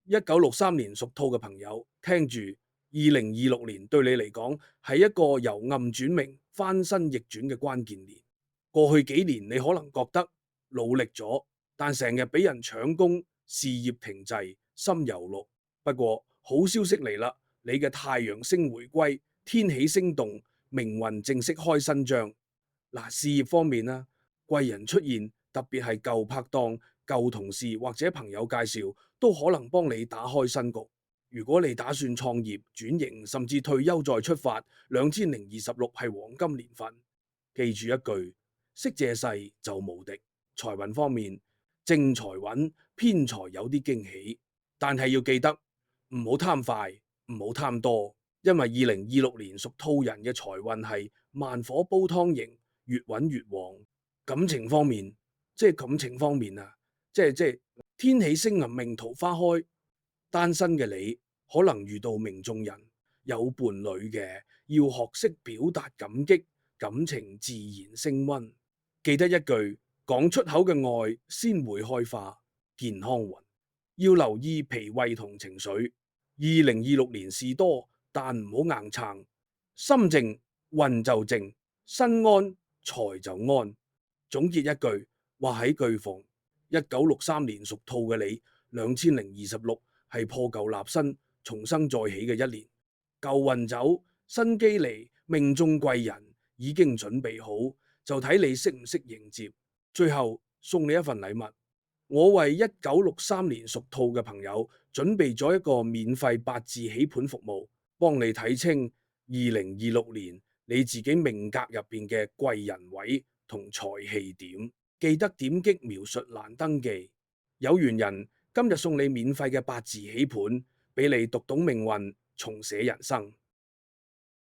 1963年屬兔嘅朋友，聽住2026年對你嚟講係一個由暗轉明、翻身逆轉嘅關鍵年。過去幾年你可能覺得努力咗，但成日俾人搶功，事業停滯，心有綠。不過好消息嚟啦，你嘅太陽星回歸，天喜星動，命運正式開新章。嗱，事業方面啦，貴人出現，特別係舊拍檔、舊同事或者朋友介紹，都可能幫你打開新局。如果你打算創業、轉型，甚至退休再出發，2026係黃金年份。記住一句，識借勢就無敵。財運方面，正財穩，偏財有啲驚喜，但係要記得唔好貪快，唔好貪多，因為2026年屬兔人嘅財運係慢火煲湯型，越穩越旺。感情方面，感情方面啊，即係天喜星暗命桃花開，單身嘅你可能遇到命中人，有伴侶嘅要學識表達感激，感情自然升溫。記得一句，講出口嘅愛先會開花。健康運要留意脾胃同情緒。2026年事多，但唔好硬撐，心靜運就靜，身安財就安。總結一句，話喺句逢1963年屬兔嘅你，2026係破舊立新、重生再起嘅一年。舊運走，新機嚟，命中貴人已經準備好，就睇你識唔識迎接。最後送你一份禮物，我為1963年屬兔嘅朋友準備咗一個免費八字起盤服務，幫你睇清2026年你自己命格入邊嘅貴人位同財氣點。記得點擊描述欄登記，有緣人今日送你免費嘅八字起盤，俾你讀懂命運，重寫人生。